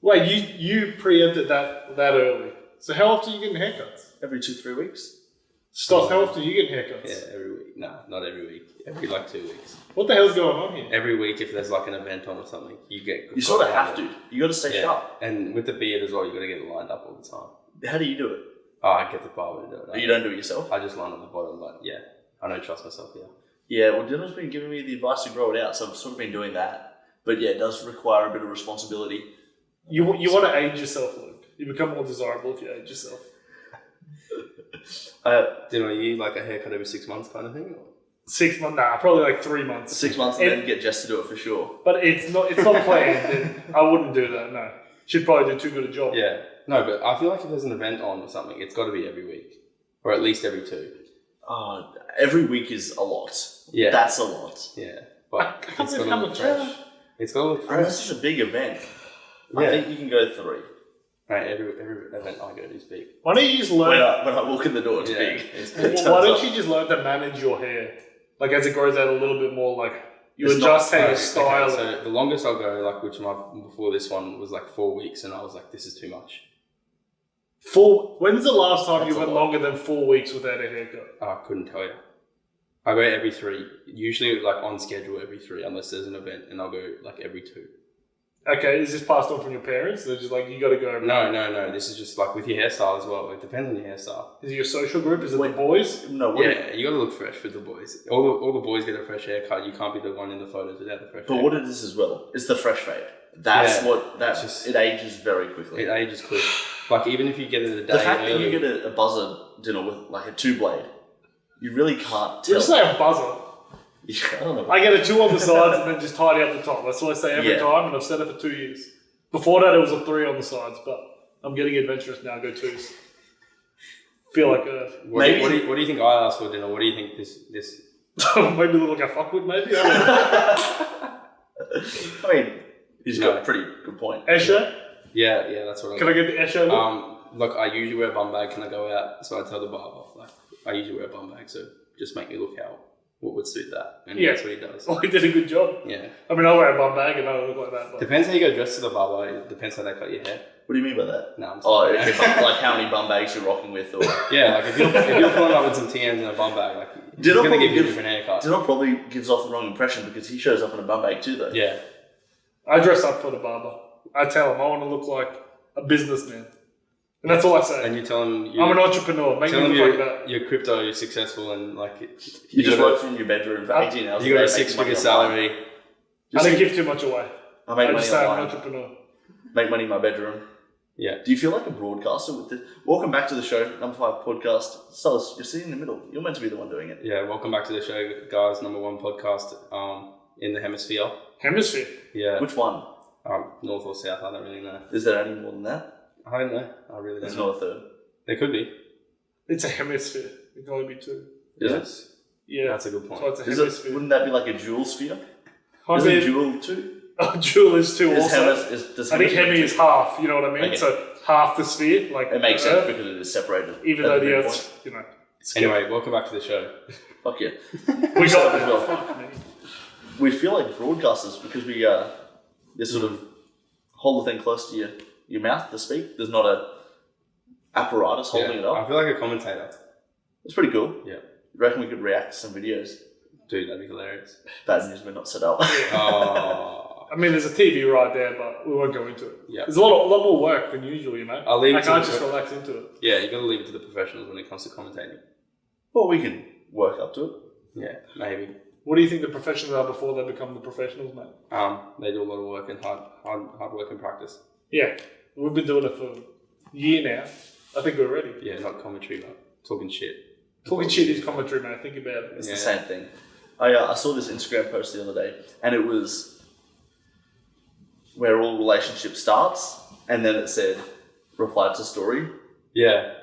Wait, you preempted that early. So how often are you getting haircuts? Every 2-3 weeks. Stoss, how often are you getting haircuts? Yeah, every week. No, not every week. Every 2 weeks. What the hell's going on here? Every week, if there's an event on or something, you get. You sort of have to. You got to stay sharp. And with the beard as well, you got to get it lined up all the time. How do you do it? Oh, I get the barber to do it. You don't do it yourself? I just line up the bottom, but yeah, I don't trust myself here. Yeah, well, Dylan's been giving me the advice to grow it out, so I've sort of been doing that. But yeah, it does require a bit of responsibility. You want to age yourself, Luke. You become more desirable if you age yourself. Are you a haircut every 6 months kind of thing? Or? 6 months? Nah, probably 3 months. 6 months and then get Jess to do it for sure. But it's not planned. And I wouldn't do that, no. She'd probably do too good a job. Yeah. No, but I feel like if there's an event on or something, it's got to be every week. Or at least every 2. Every week is a lot. Yeah. That's a lot. Yeah. But I can't believe how much fresh. It's got to look fresh. This is a big event. Yeah. I think you can go 3. Right, every event I go to is big. Why don't you just learn... When I walk in the door, it's big. Why don't you just learn to manage your hair? As it grows out a little bit more, you adjust how you style it. So the longest I'll go, before this one, was 4 weeks, and I was like, this is too much. When's the last time you went longer than 4 weeks without a haircut? I couldn't tell you. I go every 3. Usually, on schedule every 3, unless there's an event, and I'll go every 2. Okay, is this passed on from your parents? They're just you got to go every No. This is just with your hairstyle as well. It depends on your hairstyle. Is it your social group? Is it the boys? No. Yeah, you got to look fresh with the boys. All the boys get a fresh haircut. You can't be the one in the photos without the fresh haircut. But what it is as well, it's the fresh fade. It ages very quickly. It ages quick. Even if you get it a day the fact early, that you get a buzzer dinner with a 2-blade, you really can't tell. You say a buzzer. I don't know. I get a 2 on the sides and then just tidy up the top. That's what I say every time, and I've said it for 2 years. Before that, it was a 3 on the sides, but I'm getting adventurous now. I go 2s. Feel like what do you think I asked for dinner? What do you think this? Maybe look like a fuckwit, maybe. I mean, he's got a pretty good point. Esho? Yeah, that's what. Can I get the Esho look? I usually wear a bum bag. Can I go out? So I tell the barber, I usually wear a bum bag, so just make me look what would suit that. And that's what he does. Well, he did a good job. Yeah. I mean, I wear a bum bag and I don't look like that. But... Depends how you go dressed to the barber. It depends how they cut your hair. What do you mean by that? No, I'm sorry. How many bum bags you're rocking with? Or... Yeah, if you're pulling up with some TNs and a bum bag, he's going to give you a different haircut. Dino probably gives off the wrong impression because he shows up in a bum bag too, though. Yeah. I dress up for the barber. I tell him I want to look like a businessman. And that's all I say. And you tell him... I'm an entrepreneur. Make me look like that. You're crypto, you're successful, and You just work from your bedroom for 18 hours. You got a 6-figure salary. I don't give too much away. I make money online. I'm an entrepreneur. Make money in my bedroom. Yeah. Do you feel like a broadcaster with this? Welcome back to the show, number 5 podcast. Silas, you're sitting in the middle. You're meant to be the one doing it. Yeah, welcome back to the show, guys. Number 1 podcast in the hemisphere. Hemisphere? Yeah. Which one? North or south, I don't really know. Is there any more than that? I don't know. I really don't There's know. not a third. There could be. It's a hemisphere. It can only be 2. Yes. Yeah. That's a good point. So it's a hemisphere. Wouldn't that be like a jewel sphere? Is it jewel 2? Oh, jewel is 2 also. I think hemi is half, you know what I mean? Okay. So half the sphere. It makes sense because it is separated. Even though the Earth's, Anyway, welcome back to the show. Fuck yeah. We got it as well. Fuck me. We feel like broadcasters because we sort of hold the thing close to your mouth to speak. There's not a apparatus holding it up. I feel like a commentator. It's pretty cool. Yeah. You reckon we could react to some videos? Dude, that'd be hilarious. Bad news, we're not set up. Oh. I mean, there's a TV right there, but we won't go into it. Yeah. There's a lot more work than usual, mate. I can't just relax into it. Yeah, you got to leave it to the professionals when it comes to commentating. Well, we can work up to it. Yeah, maybe. What do you think the professionals are before they become the professionals, mate? They do a lot of work and hard work and practice. Yeah, we've been doing it for a year now. I think we're ready. Yeah, not commentary, but talking shit. Talking shit is commentary, man. Think about it. It's the same thing. I saw this Instagram post the other day, and it was where all relationship starts, and then it said, reply to story. Yeah,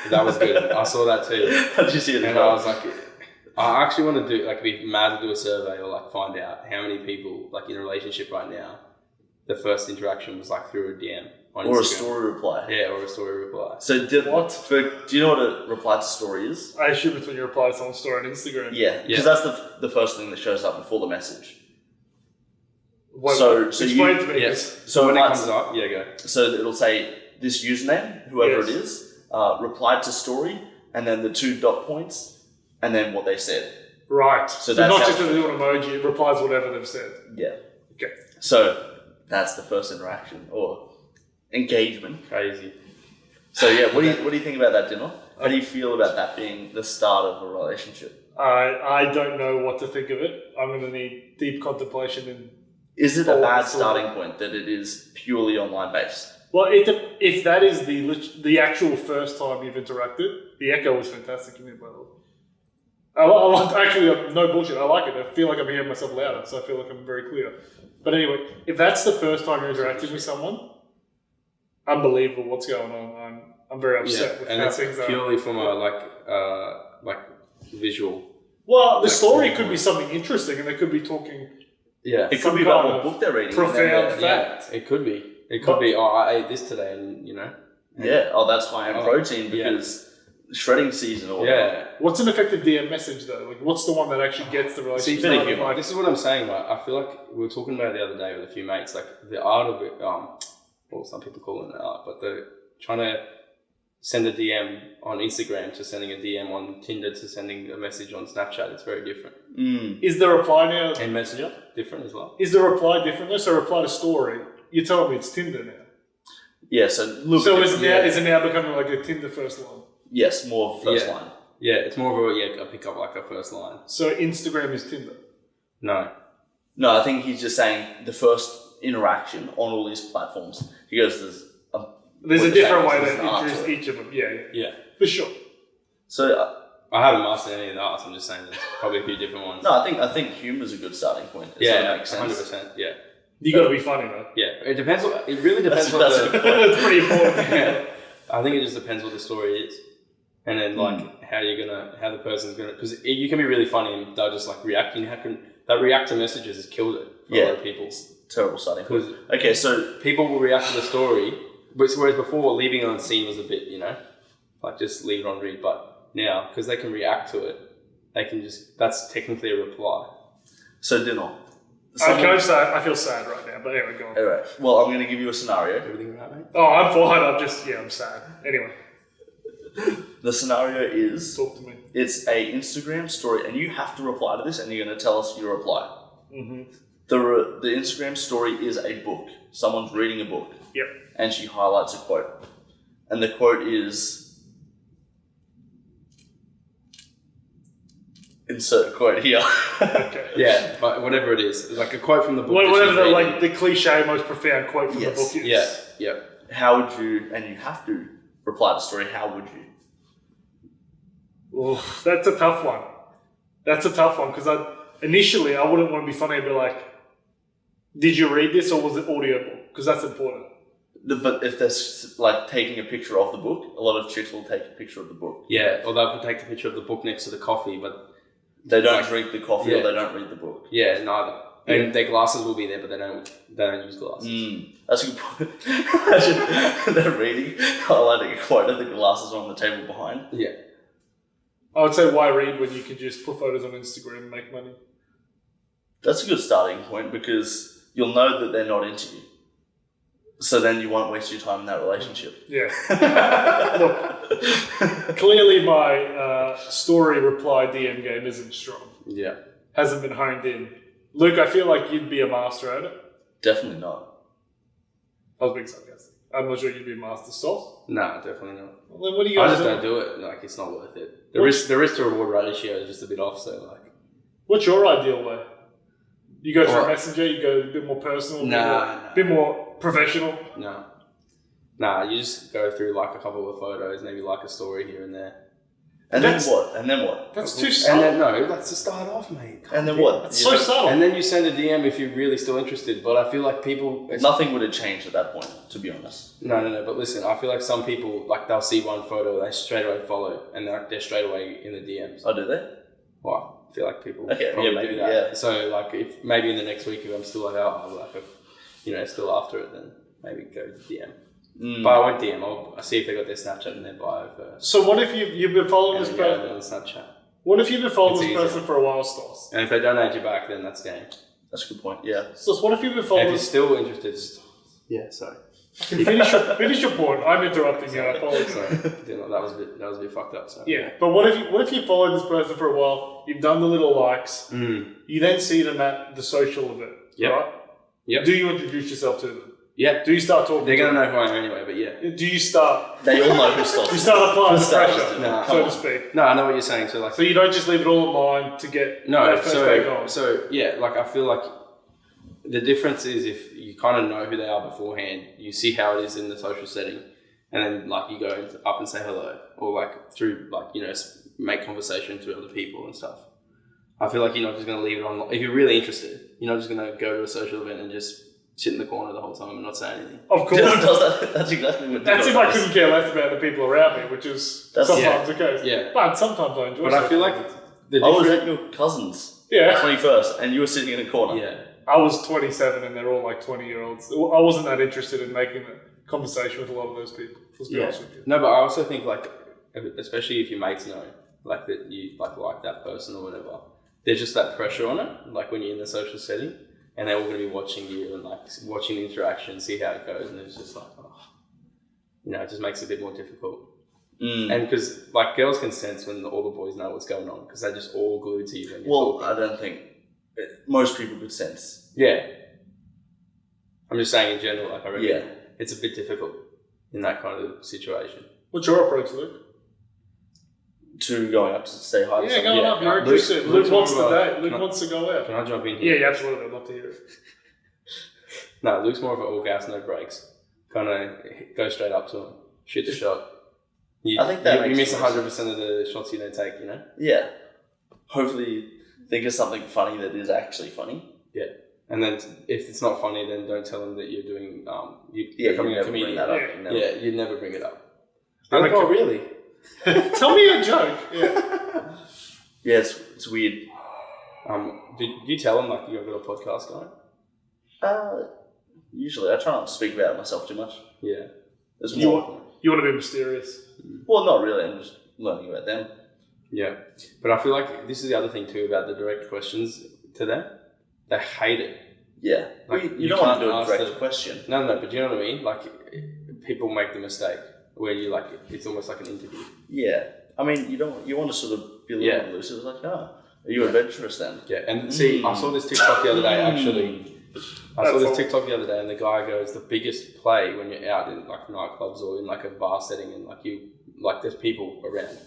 that was good. I saw that too. How did you see it? And I was like, I actually want to do, be mad to do a survey or find out how many people, in a relationship right now, the first interaction was through a DM on Instagram. Or a story reply. Yeah, or a story reply. So do you know what a reply to story is? I assume it's when you reply to someone's story on Instagram. Yeah, because that's the first thing that shows up before the message. Wait, So explain to me. Yes. So So when it it comes up, yeah, go. So it'll say this username, whoever Yes. it is, replied to story, and then the 2 dot points, and then what they said. Right. So So that's not how- just a little emoji, it replies whatever they've said. Yeah. Okay. So that's the first interaction or engagement. Crazy. So yeah, what do you think about that, Dylan? How do you feel about that being the start of a relationship? I don't know what to think of it. I'm going to need deep contemplation and. Is it a Oh, bad so- starting point that it is purely online based? Well, if that is the actual first time you've interacted, the echo was fantastic in it, by the way. I like, actually, no bullshit, I like it. I feel like I'm hearing myself louder, so I feel like I'm very clear. But anyway, if that's the first time you're interacting with someone, unbelievable what's going on. I'm very upset with and how it's things are. purely from a like visual. Well, the like, story standpoint. could be something interesting, and they could be talking Yeah. It could Some be about kind what of book they're reading. profound and then fact. Yeah, it could be. It could be. Oh, I ate this today, and yeah, oh, that's high in Oh, protein yeah. because shredding season or whatever. Yeah. What's an effective DM message though? Like, what's the one that actually gets the See, relationship very started? human. Like, this is what I'm saying. Like, I feel like we were talking about it the other day with a few mates. Like the art of it. Well, some people call it art, but the trying to send a DM on Instagram to sending a DM on Tinder to sending a message on Snapchat. It's very different. is the reply now? And Messenger different as well. Is the reply different? So reply to story. You're telling me it's Tinder now. Yeah, so a little So bit is it different. now is it now becoming like a Tinder first line? Yes, more of first Yeah. line. Yeah, it's more of a pick up like a first line. So Instagram is Tinder. No. No, I think he's just saying the first interaction on all these platforms. He goes, There's What a the different same way is to an art introduce to it. each of them. Yeah, Yeah. for sure. So I haven't mastered any of the arts. I'm just saying there's probably a few different ones. no, I think humor's a good starting point. It sort Yeah, of makes sense. 100%. Yeah. You got to be funny though. Yeah. It depends. It really depends That's- what that's the. a good point. That's pretty important. Yeah. I think it just depends what the story is, and then like how the person's gonna, because you can be really funny and they'll just like react. And that react to messages has killed it for a lot of people. Terrible starting point. Because Okay, so people will react to the story, whereas before leaving it on scene was a bit, like just leave it on read. But now, because they can react to it, they can just, that's technically a reply. so Dinner. Can I just say, I feel sad right now, but anyway, go on. Alright, well, I'm going to give you a scenario. Everything right, mate? Oh, I'm fine. I'm sad. Anyway, The scenario is talk to me. it's a Instagram story, and you have to reply to this, and you're going to tell us your reply. Mm-hmm. The Instagram story is a book. Someone's reading a book, Yep. and she highlights a quote, and the quote is. Insert quote here. Okay. Yeah, but whatever it is, like a quote from the book. Whatever that the she's like reading. the cliche, most profound quote from Yes. the book is. Yeah, yeah. How would you, and you have to reply to the story, how would you? Oof, that's a tough one. That's a tough one because initially I wouldn't want to be funny and be like, "Did you read this or was it audiobook?" Because that's important. But if there's like taking a picture of the book, a lot of chicks will take a picture of the book. Yeah, or they'll take the picture of the book next to the coffee, but They don't drink the coffee or Yeah. they don't read the book. yeah, neither. And their glasses will be there, but they don't use glasses. That's a good point. Imagine they're reading, highlighting a quote and the glasses are on the table behind. Yeah. I would say, why read when you can just put photos on Instagram and make money? That's a good starting point because you'll know that they're not into you. So then you won't waste your time in that relationship. Yeah. Look, clearly my story reply DM game isn't strong. Yeah. Hasn't been honed in. Luke, I feel like you'd be a master at it. Definitely not. I was being sarcastic. I'm not sure you'd be a master. Stop. No, definitely not. Well, then what do you I guys just do? don't do it. Like, it's not worth it. The risk to reward ratio is just a bit off. So like, What's your ideal way? You go through Well- Messenger, you go a bit more personal, Nah. bit more professional. no. Nah, you just go through like a couple of photos, maybe like a story here and there. And That's- then what? And then what? That's too And subtle. then no, that's to start off, mate. And then what? That's You so know, subtle. And then you send a DM if you're really still interested. But I feel like people. Nothing would have changed at that point, to be honest. No. But listen, I feel like some people like they'll see one photo, they straight away follow, and they're straight away in the DMs. Oh, do they? Well, I feel like people Okay, probably yeah, maybe, do that. yeah. So like, if maybe in the next week, if I'm still like, still after it, then maybe go DM. But I won't DM. I'll see if they got their Snapchat in their bio first. So what if you've been following And this then go person? on Snapchat. What if you've been following It's this easier. person for a while, Stoss? And if they don't add you back, then that's game. That's a good point. Yeah. So what if you've been And if following? you're still interested, sorry. Finish your point. I'm interrupting you. I apologize. Sorry, that was a bit fucked up. So. Yeah, but what if you followed this person for a while? You've done the little likes. You then see them at the social event, right? Yep. Do you introduce yourself to them? Yeah. Do you start talking? They're to gonna them? know who I am anyway, but yeah. Do you start? They all know who starts. Do you start applying the pressure, Nah, so to speak? No, I know what you're saying. So like, So you don't just leave it all online to get that first day going. So yeah, like I feel like the difference is if you kind of know who they are beforehand, you see how it is in the social setting, and then like you go up and say hello, or like through like make conversation to other people and stuff. I feel like you're not just going to leave it on. If you're really interested, you're not just going to go to a social event and just sit in the corner the whole time and not say anything. Of course. That's exactly what. That's if I couldn't care less about the people around me, which is sometimes the case. Yeah. But sometimes I enjoy. But I feel like I was at your cousin's 21st, and you were sitting in a corner. Yeah. I was 27 and they're all like 20-year-olds. I wasn't that interested in making a conversation with a lot of those people. Let's be honest with you. No, but I also think like, especially if your mates know like that you like that person or whatever, there's just that pressure on it. Like when you're in the social setting, and they're all going to be watching you and like watching the interaction, see how it goes, and it's just like, it just makes it a bit more difficult. And because like girls can sense when all the boys know what's going on because they're just all glued to you when you're talking. I don't think most people could sense. Yeah. I'm just saying in general, like I reckon Yeah. it's a bit difficult in that kind of situation. What's your approach, Luke? To going up to say hi to Yeah, someone. going up. You're interested. Luke wants to date. Luke wants to go out. Can I jump in here? Yeah, absolutely. I'd love to hear it. No, Luke's more of an all gas, no brakes. Kind of go straight up to him, shoot the shot. I think that you makes miss sense. 100% of the shots you don't take, Yeah. Hopefully think of something funny that is actually funny. Yeah. And then if it's not funny, then don't tell them that you're doing, You're becoming a never comedian. bring that up. Yeah, you'd never bring it up. I'm Like, a oh, com- really? Tell me a joke. Yeah. Yeah, it's weird. Did you tell them like you've got a podcast going? Usually I try not to speak about myself too much. Yeah. There's You more. You want to be mysterious. Well, not really. I'm just learning about them. Yeah. But I feel like this is the other thing too about the direct questions to them. They hate it. Yeah. Like, you you don't want can't to do a ask direct them- question. No, but you know what I mean? Like, people make the mistake where you like, it's almost like an interview. Yeah. I mean, you want to sort of be a little bit loose. It's like, are you adventurous then? Yeah, and see, I saw this TikTok the other day, actually. I saw this TikTok the other day, and the guy goes, the biggest play when you're out in like nightclubs or in like a bar setting and like there's people around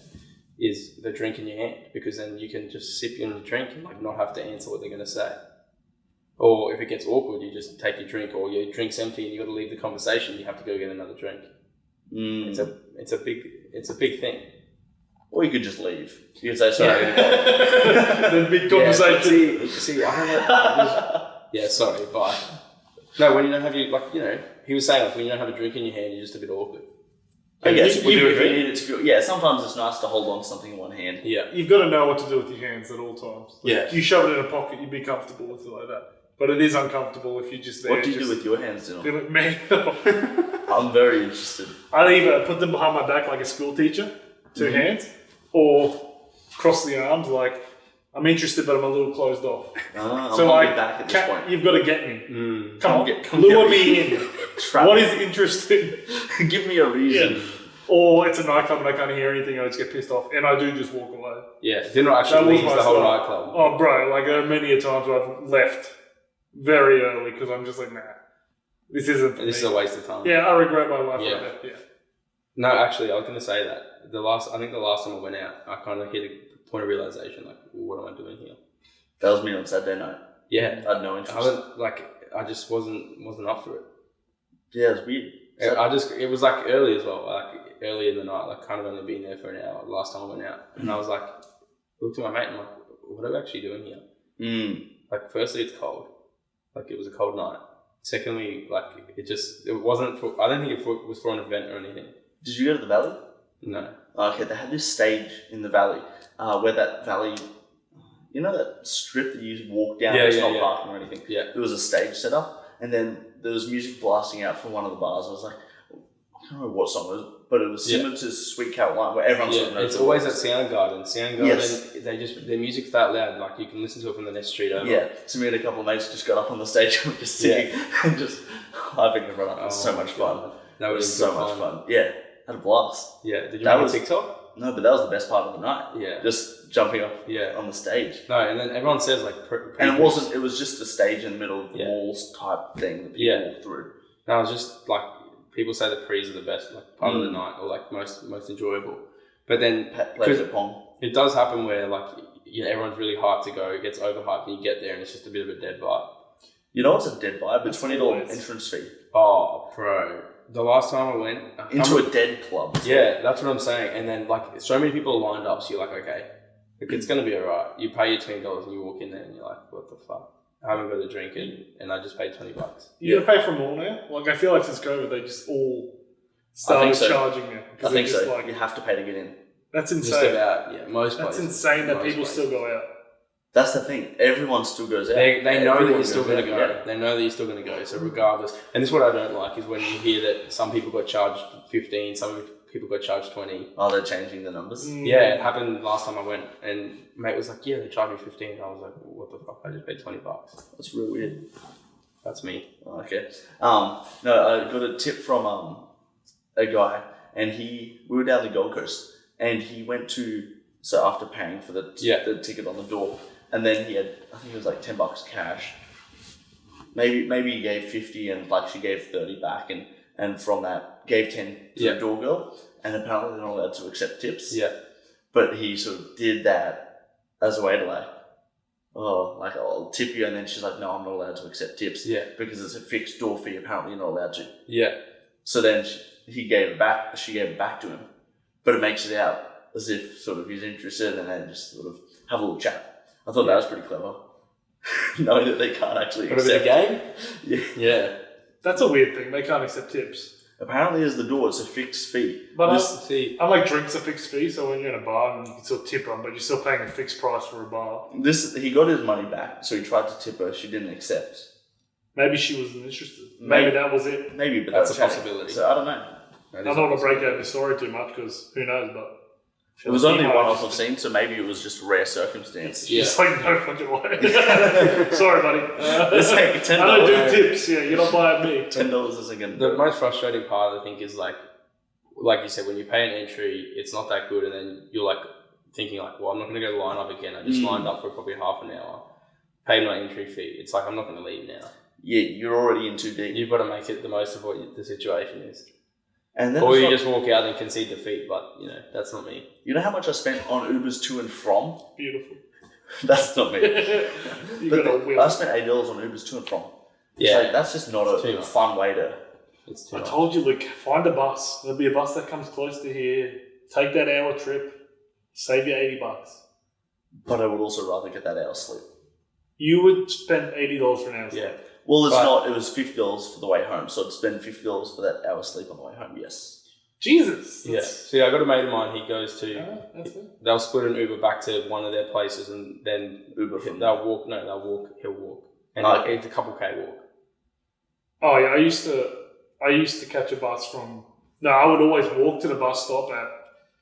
is the drink in your hand, because then you can just sip in your drink and like not have to answer what they're going to say. Or if it gets awkward, you just take your drink, or your drink's empty and you got to leave the conversation, you have to go get another drink. It's a big thing. Or you could just leave. You could say sorry. The big conversation. Yeah, see, I don't know. Yeah, sorry, bye. No, when you don't have he was saying like when you don't have a drink in your hand, you're just a bit awkward. I guess Would you if you agree? need it to feel, sometimes it's nice to hold on to something in one hand. Yeah. You've got to know what to do with your hands at all times. Like, Yeah. You shove it in a pocket, you'd be comfortable with it like that. But it is uncomfortable if you're just there. What do you do with your hands, Dylan? Man, I'm very interested. I either put them behind my back like a school teacher, 2 hands, or cross the arms like I'm interested, but I'm a little closed off. I'm So probably like, back at this point. you've got to get me. Come on, Come lure get me in. Trap What me. is interesting? Give me a reason. Yeah. Or it's a nightclub and I can't hear anything, I just get pissed off, and I do just walk away. Yeah, didn't That actually was leave my the whole style. nightclub. Oh, bro, like there are many a times where I've left very early because I'm just like, nah, this isn't for This is me. a waste of time. Yeah, I regret my life Yeah. like that. Yeah. No, actually, I was going to say that. I think the last time I went out, I kind of hit a point of realization, like, what am I doing here? That was me on Saturday night. Yeah. I had no interest. I just wasn't up for it. Yeah, it's weird. It was like early as well, like early in the night, like kind of only been there for an hour last time I went out. And I was like, looked at my mate and I'm like, what are we actually doing here? Like, firstly, it's cold. Like, it was a cold night. Secondly, like, it wasn't for, I don't think it was for an event or anything. Did you go to the valley? No. Okay, they had this stage in the valley where that valley, you know that strip that you walk down, it's not parking or anything? Yeah. There was a stage set up, and then there was music blasting out from one of the bars. I was like, can't remember what song it was, but it was similar to Sweet Caroline, where everyone sort of knows it's the always at words. Soundgarden. Soundgarden, their music's that loud, like you can listen to it from the next street over. Yeah, so me and a couple of mates just got up on the stage and were just singing and just hyping everyone up. It was so much fun. That It was so much fun. Yeah, had a blast. Yeah, did you That make was- a TikTok? No, but that was the best part of the night. Yeah. Just jumping off Yeah. on the stage. No, and then everyone says like... And it was just a stage in the middle of the Yeah. walls type thing that people Yeah. walk through. No, it's just like, people say the pre's are the best like part of the night, or like most enjoyable. But then... Play the pong. It does happen where like, everyone's really hyped to go, it gets overhyped, and you get there and it's just a bit of a dead vibe. You know what's a dead vibe? The That's $20 always- entrance fee. Oh, bro. The last time I went... Into a dead club. Yeah, that's what I'm saying. And then, like, so many people are lined up, so you're like, okay, like, it's going to be alright. You pay your $20 and you walk in there and you're like, what the fuck? I haven't got a drink and I just paid $20. You gotta pay for them all now? Like, I feel like since COVID, they just all started so. charging now. I think so. Like, You have to pay to get in. that's Just insane. about, most That's places. insane that Most people places. still go out. That's the thing. Everyone still goes out. They know that Everyone you're still goes going to out, go. yeah. They know that you're still going to go. So regardless, and this is what I don't like is when you hear that some people got charged 15, some people got charged 20. Oh, they're changing the numbers. Yeah, it happened last time I went, and mate was like, "Yeah, they charged me 15." I was like, "What the fuck? I just paid $20." That's real weird. That's me. Oh, okay. No, I got a tip from a guy, and we were down the Gold Coast, and he went to, so after paying for the ticket on the door, and then he had, I think it was like $10 cash. Maybe he gave 50 and like she gave 30 back, and from that gave 10 to the door girl, and apparently they're not allowed to accept tips. Yeah. But he sort of did that as a way to like, oh, like I'll tip you, and then she's like, no, I'm not allowed to accept tips. Yeah. Because it's a fixed door fee. Apparently, you're not allowed to. Yeah. So then he gave it back. She gave it back to him, but it makes it out as if sort of he's interested, and then just sort of have a little chat. I thought that was pretty clever, knowing that they can't actually Put a bit accept. of game. Yeah. That's a weird thing. They can't accept tips. Apparently, as the door, it's a fixed fee. But See, unlike drinks, a fixed fee. So when you're in a bar, and you can still tip them, but you're still paying a fixed price for a bar. He got his money back, so he tried to tip her. She didn't accept. Maybe she wasn't interested. Maybe that was it. Maybe, but That's that's a possibility. So I don't know. I don't want to break out the story too much because who knows, but... It was only one off I've seen, so maybe it was just a rare circumstance. Yeah. Just like, no fucking way. Sorry, buddy. It's like $10. I don't do tips. Yeah, you're not buying me. $10 isn't going to the do it. most frustrating part, I think, is like you said, when you pay an entry, it's not that good, and then you're like thinking like, well, I'm not going to go line up again. I just lined up for probably half an hour, paid my entry fee. It's like, I'm not going to leave now. Yeah, you're already in too deep. You've got to make it the most of what the situation is. And then Or it's you not- just walk out and concede defeat, but that's not me. You know how much I spent on Ubers to and from? Beautiful. That's not me. You But got a whip. I spent $8 on Ubers to and from. It's Yeah. like, that's just not It's too a much. fun way to... It's too I much. told you, Luke, find a bus. There'll be a bus that comes close to here. Take that hour trip. Save you $80. But I would also rather get that hour's sleep. You would spend $80 for an hour's Yeah. sleep. Well, it's But- not. It was $50 for the way home, so I'd spend $50 for that hour's sleep on the way home, yes. Jesus. Yeah. See, I got a mate of mine. He goes to. That's it. They'll split an Uber back to one of their places, and then Uber from they'll walk. No, they'll walk. He'll walk, and Oh, it's a couple K walk. Oh yeah, I used to catch a bus from. No, I would always walk to the bus stop at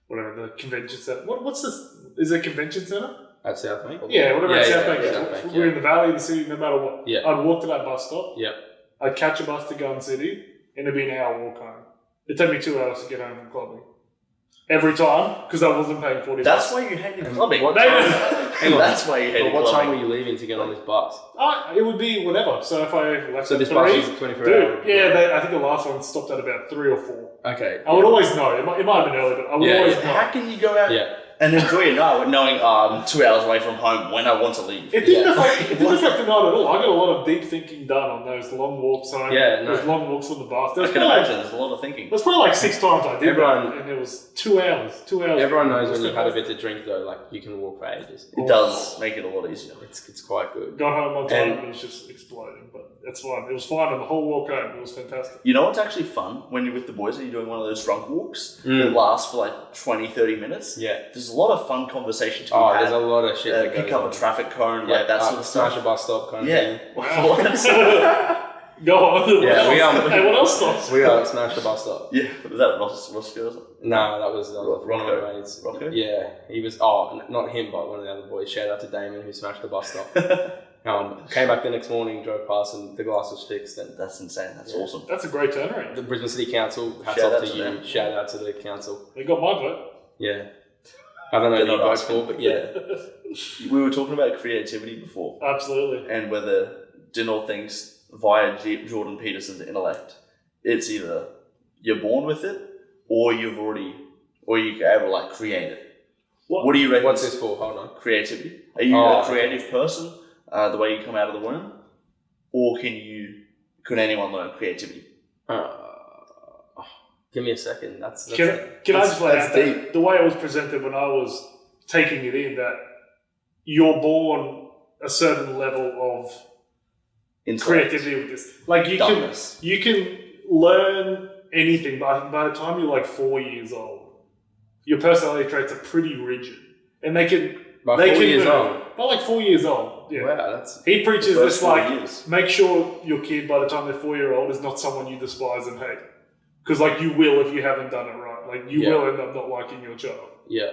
whatever the convention center. What's this? Is it a convention center? At South Bank. Yeah, whatever at South Bank. South Bank, We're in the valley of the city, no matter what. Yeah. I'd walk to that bus stop. Yep. I'd catch a bus to Gun City, and it'd be an hour walk home. It'd take me 2 hours to get home from clubbing. Every time, because I wasn't paying $40. That's why you hated clubbing. What Maybe- time? Hang on. That's why you But hated what time clubbing. were you leaving to get on this bus? It would be whatever. So if I left So at this 3, bus is 24 dude, hours. yeah, I think the last one stopped at about 3 or 4. Okay. I would always know. It might have been early, but I would Yeah, always yeah. know. How can you go out Yeah. and enjoy your night knowing I'm 2 hours away from home when I want to leave? It didn't Yeah. affect the night at all. I got a lot of deep thinking done on those long walks home. Yeah, no. Those long walks on the bus. I can imagine there's a lot of thinking. There's probably like 6 times I did Everyone- that, and it was 2 hours. 2 hours. Everyone knows when you've had a bit to drink, though. Like you can walk for ages. It does make it a lot easier. It's quite good. Got home on time And- and it was just exploding, but it's fine. It was fine on the whole walk home. It was fantastic. You know what's actually fun? When you're with the boys and you're doing one of those drunk walks that Mm. lasts for like 20, 30 minutes. Yeah. There's a lot of fun conversation to be Oh, had. there's a lot of shit. that Pick goes up on. a traffic cone, Yeah, like that sort of smash stuff. a bus stop kind of Yeah. thing. Wow. Go on. Yeah, Hey, what else stops? We smashed the bus stop. Yeah, was that Roscoe or something? No, that was one of Rocco. my mates. Rocco? Yeah, he was. Oh, not him, but one of the other boys. Shout out to Damon who smashed the bus stop. Came back the next morning, drove past, and the glass was fixed. And That's insane. That's awesome. That's a great turnaround. the Brisbane City Council, hats Shout off out to to you. them. Shout out to the council. They got my vote. Yeah, I don't know They're who you not vote asking. for, but yeah. We were talking about creativity before, Absolutely. and whether Dinor thinks via Jordan Peterson's intellect, it's either you're born with it, or you're able to create it. What do you reckon? What's this for? Hold on. Creativity. Are you a creative person? The way you come out of the womb, or could anyone learn creativity? Give me a second. That's Can I just lay out deep. that the way it was presented when I was taking it in, that you're born a certain level of creativity with this. Like you can learn anything, but by the time you're like 4 years old, your personality traits are pretty rigid, and they can. By they 4 can years move. old. By like 4 years old. Yeah. Wow, that's He preaches The first this 4 like years. make sure your kid by the time they're 4-year-old is not someone you despise and hate, because like you will if you haven't done it right. Like you will end up not liking your child. yeah.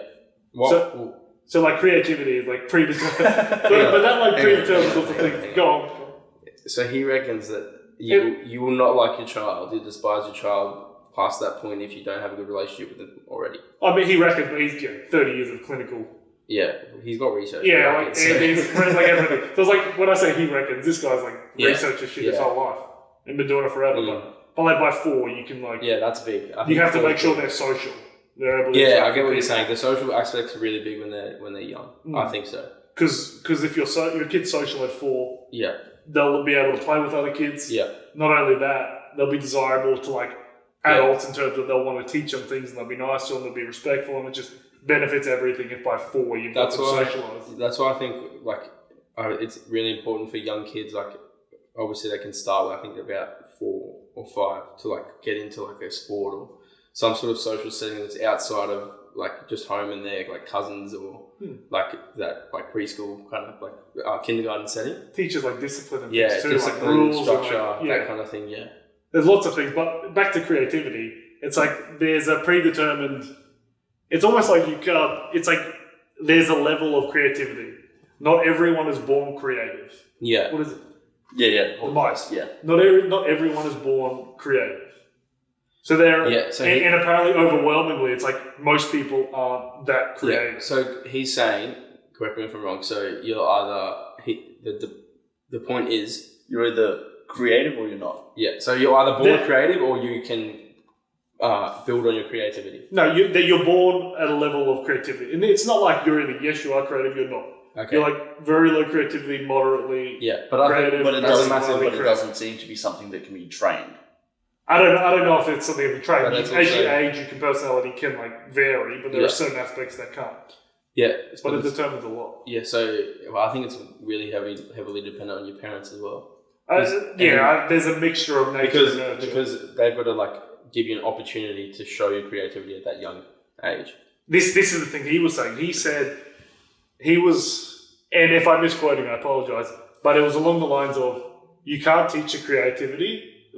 So like creativity is like predetermined, but that like predetermines lots of things. Go on. So he reckons that you will not like your child, you despise your child past that point if you don't have a good relationship with them already. I mean, he reckons, but he's 30 years of clinical. Yeah, he's got research. Yeah, right? like, and he's like everything. So it's like when I say he reckons, this guy's like researched this shit his whole life and been doing it forever. But like by 4, you can like that's big. I think you have to make big. sure they're social. They're able to I interact get what with you're people. saying. The social aspect's are really big when they're young. I think so. Because if your kid's social at 4, Yeah. they'll be able to play with other kids. Yeah. Not only that, they'll be desirable to like adults in terms of they'll want to teach them things and they'll be nice to them, they'll be respectful, and it just benefits everything if by 4 you've got them socialised. That's why I think it's really important for young kids. Like obviously they can start I think about 4 or 5 to like get into like a sport or some sort of social setting that's outside of like just home and their like cousins or like that like preschool kind of like kindergarten setting. Teaches like discipline and Yeah, things too, discipline, like rules, structure, and, like, that kind of thing. Yeah. There's lots of things, but back to creativity, it's like there's a predetermined. It's almost like you can't. It's like there's a level of creativity. Not everyone is born creative. Yeah. What is it? Yeah. The mice. Yeah. Not everyone is born creative. So and apparently overwhelmingly, it's like most people aren't that creative. Yeah. So he's saying, correct me if I'm wrong. So you're either the point is You're either creative or you're not. Yeah. So you're either born creative or you can build on your creativity. No, you're born at a level of creativity, and it's not like you're either yes you are creative, you're not. Okay. You're like very low creativity, moderately. Yeah, but creative, But it doesn't seem to be something that can be trained. I don't know if it's something that we train. But As that's you also- age, your personality can like vary, but there are certain aspects that can't. Yeah, But it determines a lot. Yeah, so I think it's really heavily dependent on your parents as well. There's a mixture of nature and nurture. Because they've got to like give you an opportunity to show your creativity at that young age. This is the thing he was saying. He said he was, and if I'm misquoting, I apologise, but it was along the lines of you can't teach your creativity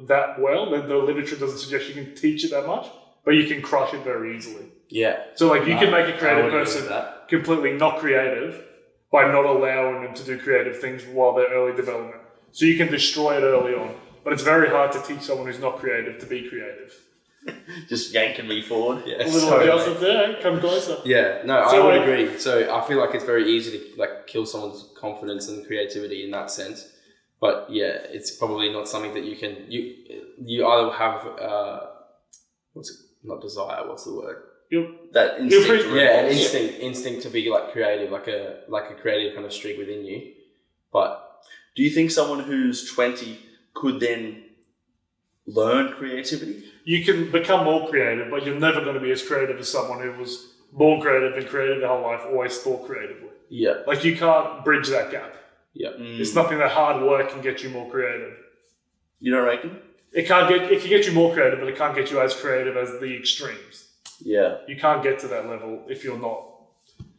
that well. The literature doesn't suggest you can teach it that much, but you can crush it very easily. Yeah. So like you can make a I creative would agree person with that. completely not creative by not allowing them to do creative things while they're early development. So you can destroy it early on, but it's very hard to teach someone who's not creative to be creative. Just yanking me forward. Yeah, A little adjustment there, come closer. Yeah, no, So, I would like- agree. So I feel like it's very easy to like kill someone's confidence and creativity in that sense. But yeah, it's probably not something that you can you either have not desire. What's the word? That instinct. An instinct to be like creative, like a creative kind of streak within you. But Do you think someone who's 20 could then learn creativity? You can become more creative, but you're never going to be as creative as someone who was born creative and creative their whole life, always thought creatively. yeah, Like you can't bridge that gap. yeah. It's nothing that hard work can get you more creative. You don't reckon? It can get you more creative, but it can't get you as creative as the extremes. Yeah. You can't get to that level if you're not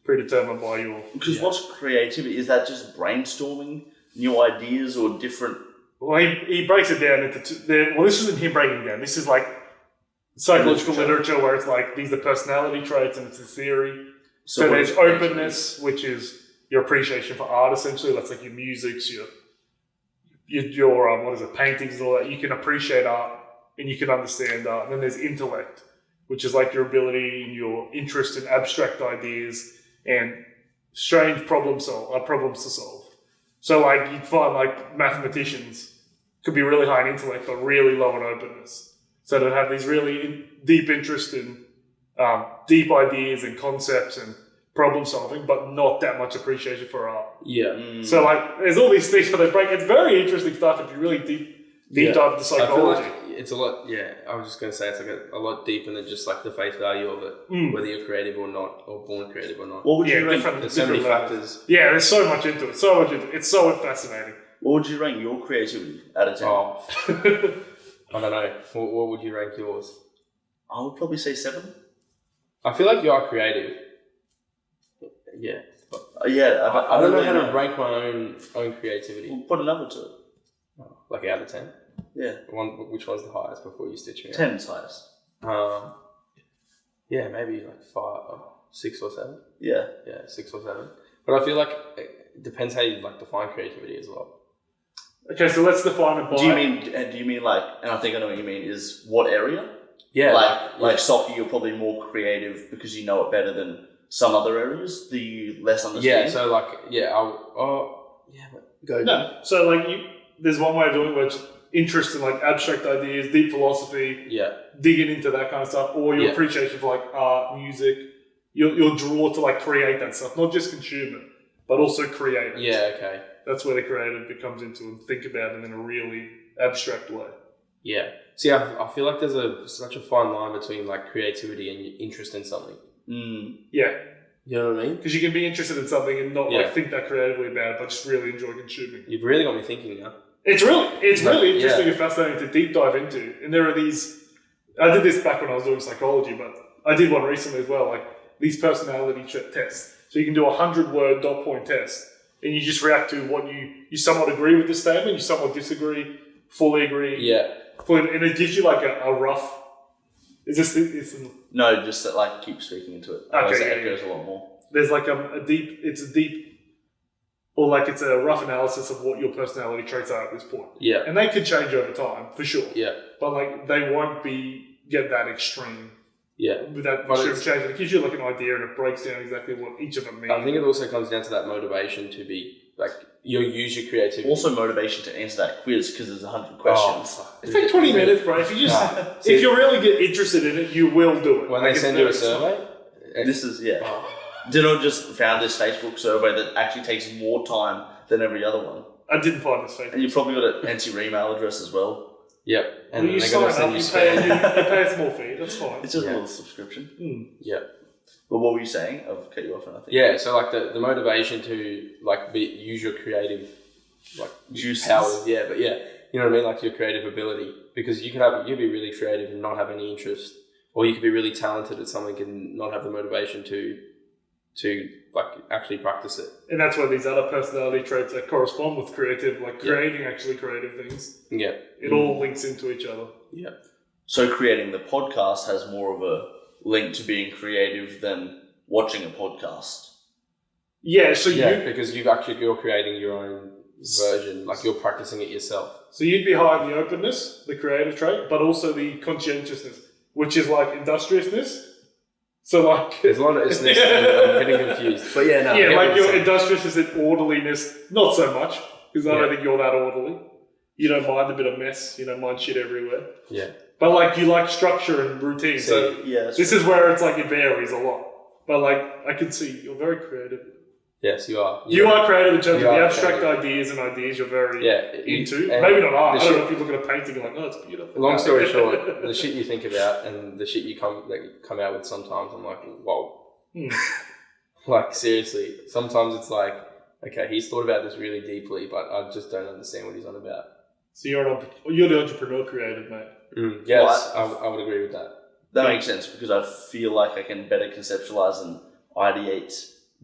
predetermined by your... Because what's creativity? Is that just brainstorming new ideas or different Well, he breaks it down into this isn't him breaking it down. This is like psychological literature where it's like these are personality traits and it's a theory. So there's openness, which is your appreciation for art, essentially. That's like your musics, your what is it, paintings and all that. You can appreciate art and you can understand art. And then there's intellect, which is like your ability and your interest in abstract ideas and strange problems to solve. So like you'd find like mathematicians could be really high in intellect but really low in openness. So they'd have these really deep interest in deep ideas and concepts and problem solving, but not that much appreciation for art. Yeah. So like there's all these things where they break. It's very interesting stuff if you really deep dive into psychology. I feel like it's a lot. Yeah, I was just going to say it's like a lot deeper than just like the face value of it, whether you're creative or not, or born creative or not. What would you rank? There's so many factors. Yeah, there's so much into it. It's so fascinating. What would you rank your creativity out of 10? Oh, I don't know. What would you rank yours? I would probably say 7. I feel like you are creative. Yeah. Yeah. I don't know how to rank my own creativity. Well, put a number to it. Like out of 10? Yeah. Which one's the highest before you stitch me up? 10's highest. Yeah, maybe like 6 or 7. Yeah. Yeah, 6 or 7. But I feel like it depends how you like define creativity as well. Okay, so let's define it by... Do you mean like, and I think I know what you mean, is what area? Yeah. Like soccer, you're probably more creative because you know it better than some other areas. Do you less understand? Yeah, so like, go. No, so like there's one way of doing it where it's interest in like abstract ideas, deep philosophy, digging into that kind of stuff, or your appreciation for like art, music, your draw to like create that stuff, not just consume it, but also create it. Yeah, okay. That's where the creative becomes into and think about it in a really abstract way. Yeah. See, I feel like there's such a fine line between like creativity and your interest in something. Yeah. You know what I mean? Because you can be interested in something and not like think that creatively about it, but just really enjoy consuming. You've really got me thinking now. It's really interesting and fascinating to deep dive into. And there are these, I did this back when I was doing psychology, but I did one recently as well, like these personality tests. So you can do a 100-word dot point test and you just react to what you somewhat agree with the statement, you somewhat disagree, fully agree. Yeah. And it gives you like a rough, No, just that like keep speaking into it. Otherwise it echoes a lot more. There's like it's a rough analysis of what your personality traits are at this point. Yeah. And they could change over time, for sure. Yeah. But like they won't get that extreme. Yeah. With that extreme change. It gives you like an idea and it breaks down exactly what each of them mean. I think it also comes down to that motivation to be like you'll use your creativity. Also motivation to answer that quiz because there's 100 questions. It's like 20 minutes, bro. If you just if you really get interested in it, you will do it. When they send you a survey? This is Dino just found this Facebook survey that actually takes more time than every other one. I didn't find this Facebook. And you probably got an anti email address as well. Yep. And you sign up, you pay a small fee, that's fine. It's just a little subscription. Yeah. But what were you saying? I've cut you off and I think. Yeah, so like the motivation to like use your creative like juices. Powers. Yeah, but you know what I mean? Like your creative ability. Because you'll be really creative and not have any interest. Or you could be really talented at something and not have the motivation to like actually practice it. And that's where these other personality traits that correspond with creative, like creating actually creative things. Yeah. It all links into each other. Yeah. So creating the podcast has more of a link to being creative than watching a podcast. Yeah, so because you're creating your own version, like you're practicing it yourself. So you'd be high in the openness, the creative trait, but also the conscientiousness, which is like industriousness. So like there's a lot of isness and I'm getting confused. But like your industriousness and orderliness, not so much, because I don't think you're that orderly. You don't mind a bit of mess, you don't mind shit everywhere. Yeah. But like you like structure and routine. This is where it's like it varies a lot. But like I can see you're very creative. Yes, you are. You are creative in terms of the abstract idees you're very into. Maybe not art. I don't know if you look at a painting and you're like, oh, it's beautiful. Long story short, the shit you think about and the shit you come out with sometimes, I'm like, whoa. Like, seriously. Sometimes it's like, okay, he's thought about this really deeply, but I just don't understand what he's on about. So you're the entrepreneur creative, mate. Yes, I would agree with that. That makes sense because I feel like I can better conceptualize and ideate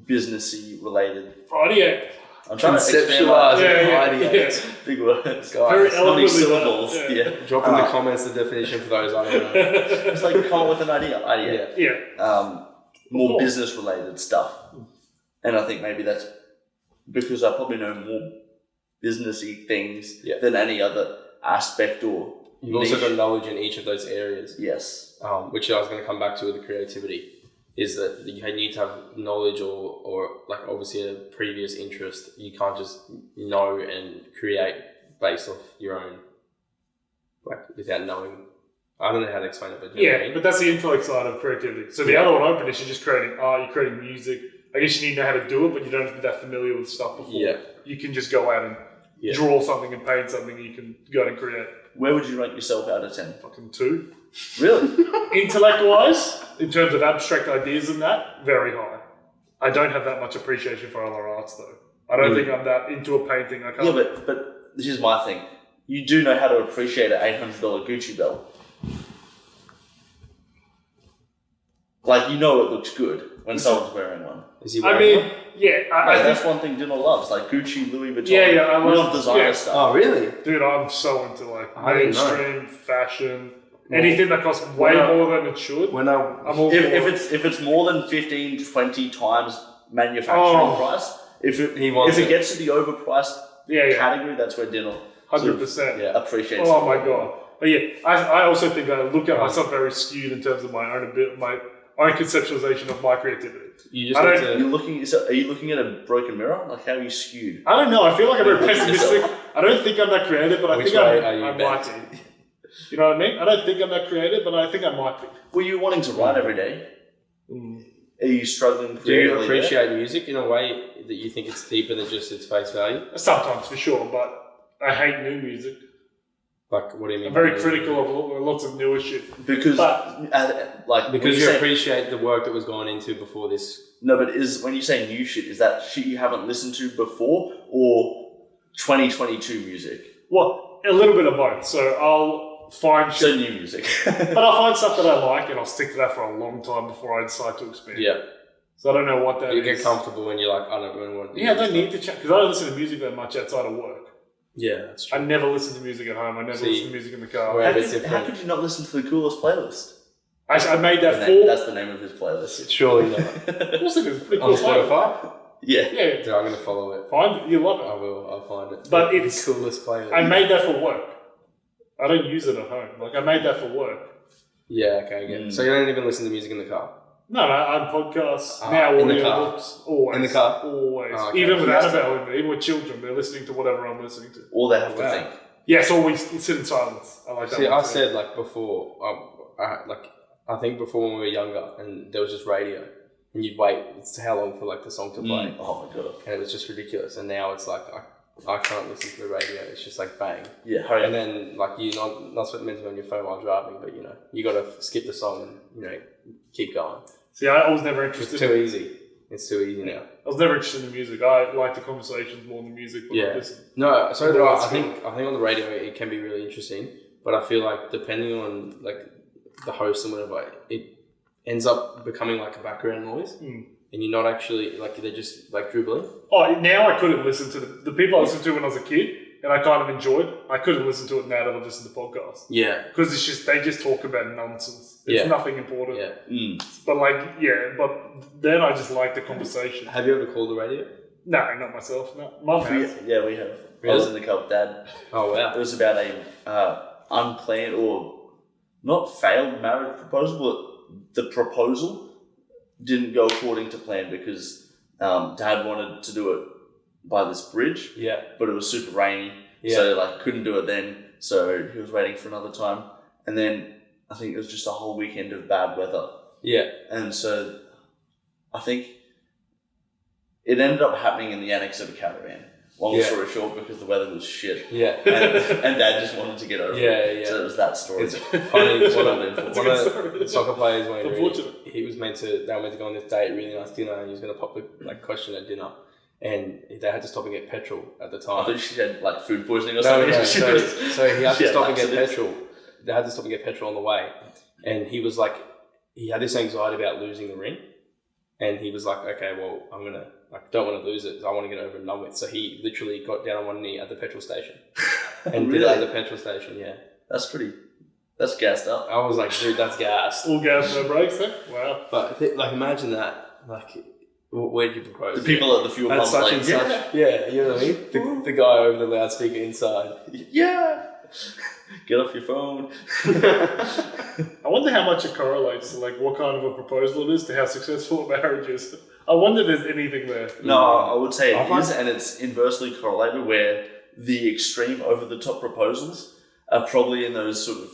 businessy related. Ideate. I'm trying to conceptualize expand and ideate. Big words. Guys, Very How many eloquently syllables? done. Yeah. drop in the comments the definition for those I don't know. It's like come up with an idea. Yeah. More business related stuff. And I think maybe that's because I probably know more businessy things than any other aspect or You've also got knowledge in each of those areas. Yes. Which I was going to come back to with the creativity, is that you need to have knowledge or like obviously a previous interest. You can't just know and create based off your own, like without knowing. I don't know how to explain it, but you know what I mean? But that's the intellect side of creativity. So the other one, openness, you're just creating art, you're creating music. I guess you need to know how to do it, but you don't have to be that familiar with stuff before. Yeah. You can just go out and draw something and paint something. You can go out and create. Where would you rank yourself out of 10? Fucking 2. Really? Intellect-wise, in terms of abstract ideas and that, very high. I don't have that much appreciation for other arts, though. I don't think I'm that into a painting. I can't. Yeah, but this is my thing. You do know how to appreciate an $800 Gucci belt. Like, you know it looks good when someone's wearing one. Is he wearing one? I That's one thing Dylan loves, like Gucci, Louis Vuitton. Yeah, I love designer stuff. Oh, really? Dude, I'm so into like I didn't know. mainstream fashion. Anything that costs way more than it should. When I'm all for it. If it's more than 15, 20 times manufacturing price, if it gets to the overpriced category, that's where Dylan 100%. appreciates. Oh my god! But yeah, I also think I look at myself very skewed in terms of my own conceptualization of my creativity. you just Are you looking at a broken mirror? Like, how are you skewed? I don't know. I feel like I'm very pessimistic. I don't think I'm that creative, but I think I might be. You know what I mean? I don't think I'm that creative, but I think I might be. Were you wanting to write every day? Are you struggling Do you creatively? appreciate music in a way that you think it's deeper than just its face value? Sometimes, for sure, but I hate new music. Like, what do you mean? I'm very critical of lots of newer shit. Because you appreciate the work that was gone into before this. No, but when you say new shit, is that shit you haven't listened to before or 2022 music? Well, a little bit of both. So I'll find shit. So new music. But I'll find stuff that I like and I'll stick to that for a long time before I decide to expand. Yeah. So I don't know what that is. You get comfortable when you're like, I don't really want to do I don't need to check because I don't listen to music that much outside of work. Yeah, that's true. I never listen to music at home. I never listen to music in the car. How could you not listen to the coolest playlist? I made that That's the name of his playlist. Surely not. Of course it is. Pretty On cool. Spotify? Yeah. Yeah. Dude, I'm going to follow it. Find it. You love it. I will. I'll find it. But it's the coolest playlist. I made that for work. I don't use it at home. Like, I made that for work. Yeah, okay, I get it. So you don't even listen to music in the car? No, I'm podcasts, now in the audiobooks, always. In the car? Always. Oh, okay. Even with Annabelle, even with children, they're listening to whatever I'm listening to. All they have to think. Yes, always sit in silence. I like that. See, I said like before, I think before when we were younger and there was just radio and you'd wait how long for like the song to play. Oh my god. And it was just ridiculous. And now it's like, I can't listen to the radio. It's just like bang. Yeah, hurry And up. then like you're not meant to be on your phone while driving, but you know, you got to skip the song and, keep going. See, I was never interested. It's too easy. It's too easy now. I was never interested in music. I like the conversations more than music. No, so do I. I think on the radio it can be really interesting, but I feel like depending on like the host and whatever, it ends up becoming like a background noise, and you're not actually like they're just like dribbling. Oh, now I couldn't listen to the people I listened to when I was a kid, and I kind of enjoyed. I couldn't listen to it now that I've listened to podcasts. Yeah, because they just talk about nonsense. It's nothing important. Yeah, but then I just like the conversation. Have you ever called the radio? No, not myself. No, Mum has. Yeah, we have. Really? I was in the car with Dad. Oh wow! It was about a unplanned or not failed marriage proposal, but the proposal didn't go according to plan because Dad wanted to do it by this bridge. Yeah, but it was super rainy, so couldn't do it then. So he was waiting for another time, and then I think it was just a whole weekend of bad weather. Yeah, and so I think it ended up happening in the annex of a caravan. Long story short, because the weather was shit. Yeah, and Dad just wanted to get over it. So it was that story. It's funny. One of the soccer players when they were meant to go on this date, really nice dinner, and he was going to pop the question at dinner. And they had to stop and get petrol at the time. I thought she had like food poisoning or something. No. So he had to stop and get petrol. They had to stop and get petrol on the way. And he was like, he had this anxiety about losing the ring. And he was like, okay, well, I'm going to like don't want to lose it. I want to get over and done with. So he literally got down on one knee at the petrol station and did it at the petrol station. Yeah, that's gassed up. I was like, dude, that's gas. All gas, no brakes, eh? Wow. But like, imagine that. Like, where did you propose? The people at the fuel pump such like, and such. Yeah, you know what I mean. The guy over the loudspeaker inside. Yeah. Get off your phone. I wonder how much it correlates to like what kind of a proposal it is to how successful a marriage is. I wonder if there's anything there. No, I would say it is, and it's inversely correlated where the extreme over-the-top proposals are probably in those sort of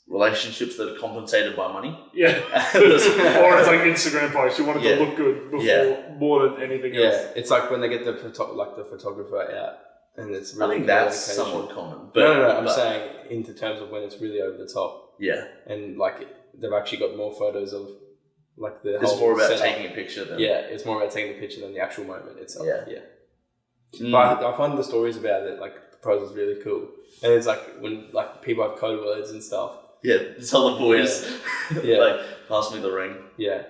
relationships that are compensated by money. Yeah. Or it's like Instagram posts. You want it to look good before more than anything else. Yeah, it's like when they get the photographer out. And it's really I think that's somewhat common. But, no. I'm saying in terms of when it's really over the top. Yeah. And like they've actually got more photos of like the. It's more about setup. taking a picture than. Yeah, it's more about taking the picture than the actual moment itself. Yeah. But I find the stories about it, like the proposals, really cool. And it's like when like people have code words and stuff. Yeah, tell the boys. Yeah. Like, pass me the ring. Yeah,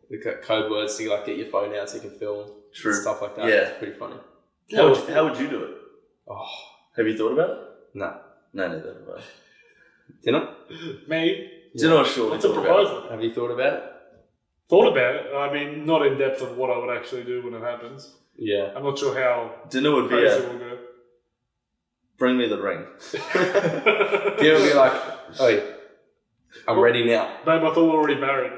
the code words to like get your phone out so you can film. True. Stuff like that. Yeah, it's pretty funny. How would you do it? Oh, have you thought about it? No, neither have I. Dinner? Me? Dinner, sure. What's a proposal? Have you thought about it? Thought about it. I mean, not in depth of what I would actually do when it happens. Yeah. I'm not sure how dinner would be crazy it will go. Bring me the ring. Dinner would be like, oh, I'm ready now. Babe, I thought we were already married.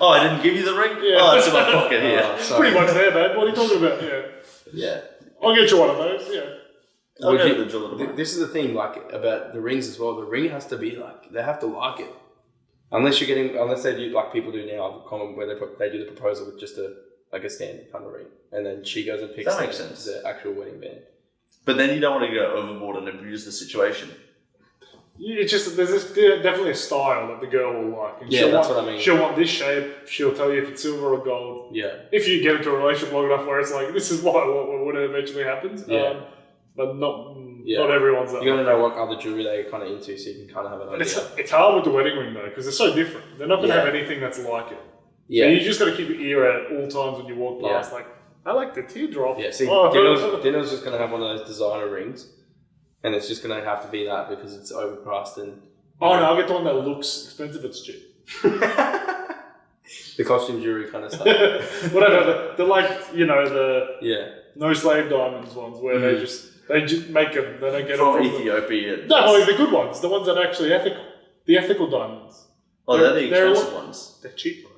Oh, I didn't give you the ring? Yeah. Oh, it's in my pocket here. Pretty much there, babe. What are you talking about? Yeah. I'll get you one of those, This is the thing, like, about the rings as well. The ring has to be, like, they have to like it. Unless they do, like people do now, common where they do the proposal with just a standard kind of ring. And then she goes and picks the actual wedding band. But then you don't want to go overboard and abuse the situation. It's just, there's definitely a style that the girl will like. And that's what I mean. She'll want this shape. She'll tell you if it's silver or gold. Yeah. If you get into a relationship long enough where it's like, this is what it eventually happens. Yeah. But not everyone's that. You got to know what other jewelry they're kind of into so you can kind of have an idea. It's hard with the wedding ring though, because they're so different. They're not going to have anything that's like it. Yeah. So you just got to keep your ear out at all times when you walk past. Like, I like the teardrop. Yeah, see, Dino's just going to have one of those designer rings. And it's just going to have to be that because it's overpriced and... Oh no, I'll get the one that looks expensive, it's cheap. The costume jewelry kind of stuff. Whatever, they're like, the no slave diamonds ones where they just make them, they don't get from them Ethiopia. No, the good ones, the ones that are actually ethical. The ethical diamonds. Oh, they're the expensive ones. They're cheap, right?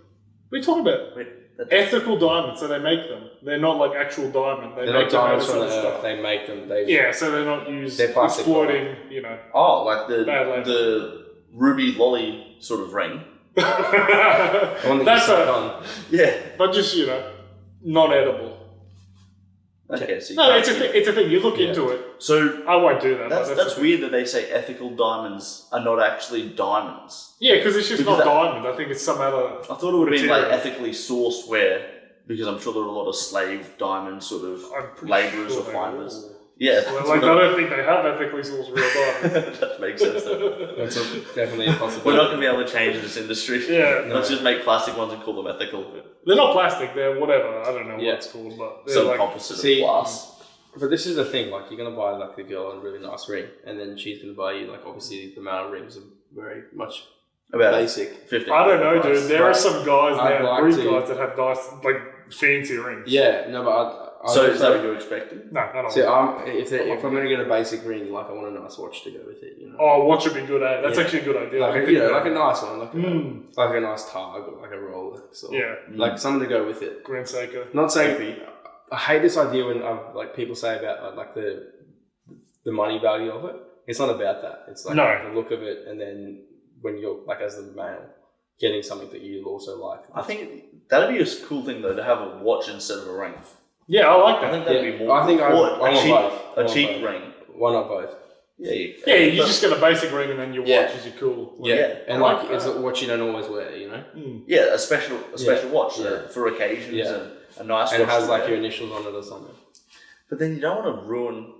What are you talking about? Wait, ethical diamonds, so they make them. They're not like actual diamond. They're not diamonds from the earth. They make them. So they're not used plastic exploiting, Oh, like the ruby lolly sort of ring. That's but just non-edible. Okay, so no, it's a thing. You look into it. So I won't do that. That's weird that they say ethical diamonds are not actually diamonds. Yeah, because it's just not diamond. I think it's some other. I thought it would have been like ethically sourced, because I'm sure there are a lot of slave diamond sort of labourers or finders. Yeah, I don't think they have ethically sourced real diamonds. That makes sense. That's definitely a possibility. We're not going to be able to change this industry. Yeah, let's just make plastic ones and call them ethical. They're not plastic. They're whatever. I don't know what it's called, but they're some composite of glass. But this is the thing. Like, you're going to buy the girl a really nice ring, and then she's going to buy you obviously the amount of rings are very much. About basic. 50. I don't know, dude. There are some guys now, Greek guys, that have nice, fancy rings. Yeah, no, but so is that what you're expecting? No, not all. So if I'm going to get a basic ring, I want a nice watch to go with it. Oh, watch would be good. That's actually a good idea. Like a nice one, like a nice Tag or like a Rolex. Or, something to go with it. Grand Seiko. Not saying I hate this idea when people say about the money value of it. It's not about that. It's the look of it, and then when you're as the male getting something that you also like. I think that'd be a cool thing though to have a watch instead of a ring. Yeah, I like that. I think that'd be more. I think a cheap ring. Why not both? Yeah, you just get a basic ring and then your watch is your cool. And it's a watch you don't always wear, Yeah, a special watch for occasions and a nice watch. And it has your initials on it or something. But then you don't want to ruin.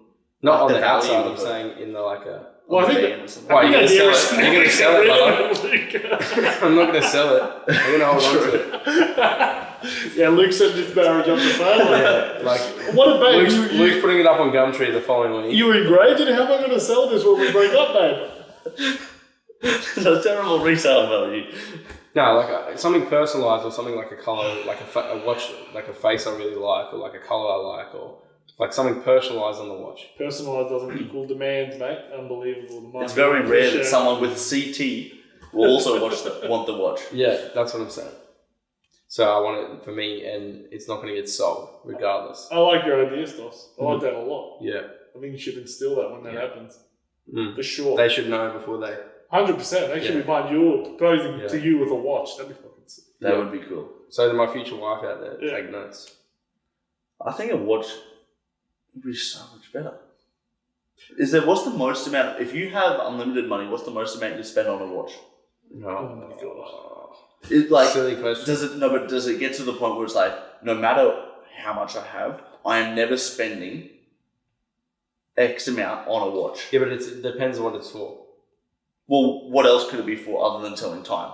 Not on the outside. I'm saying in a. Well, I think you're going to sell it, brother. I'm not going to sell it. I'm going to hold on to it. Yeah, Luke sent his marriage up the phone. Yeah, like what about Luke's putting it up on Gumtree the following week. You were engraved in? How am I going to sell this when we break up, babe? It's a terrible resale value. No, like something personalised or something like a colour, like a watch, like a face I really like, or like a colour I like, or like something personalised on the watch. Personalised doesn't equal demand, mate. Unbelievable. It's very rare that someone with CT will also want the watch. Yeah, that's what I'm saying. So I want it for me, and it's not going to get sold regardless. I like your idea, Stos. I like that a lot. Yeah. I think you should instill that when that happens. For sure. They should know before they... 100%. They should be buying you, proposing to you with a watch. That'd be fucking sick. That would be cool. So to my future wife out there, take notes. I think a watch would be so much better. What's the most amount, if you have unlimited money, what's the most amount you spend on a watch? Oh my god. Silly question. Does it get to the point where it's like, no matter how much I have, I am never spending X amount on a watch? Yeah, but it depends on what it's for. Well, what else could it be for other than telling time?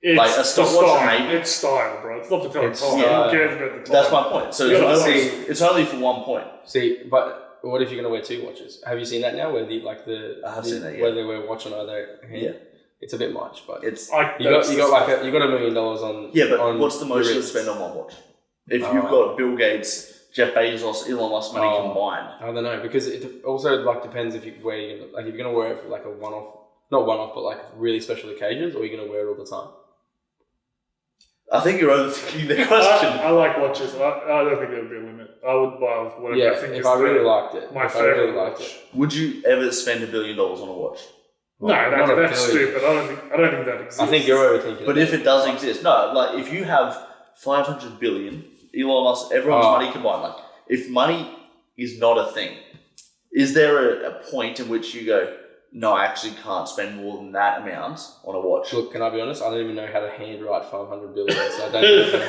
It's like a stopwatch, maybe? It's style, bro. It's not for telling time. Yeah. Who cares about the time? That's my point. So it's only for 1 point. See, but what if you're going to wear 2 watches? Have you seen that now? Where I have seen that. Yeah. Where they wear a watch on either hand. Yeah. It's a bit much, but it's you got $1 million on. Yeah, but what's the most you spend on one watch? If you've got Bill Gates, Jeff Bezos, Elon Musk money combined, I don't know, because it also if you're gonna wear it for like a not one-off, but like really special occasions, or you're gonna wear it all the time. I think you're overthinking the question. I like watches. I don't think there would be a limit. I would buy whatever I think if I really liked it. My favourite watch. Would you ever spend $1 billion on a watch? No, that's stupid. I don't think that exists. I think you're overthinking. But if it does exist, no. Like if you have 500 billion, Elon Musk, everyone's money combined. Like if money is not a thing, is there a point in which you go, no, I actually can't spend more than that amount on a watch? Look, can I be honest? I don't even know how to handwrite 500 billion, so I don't think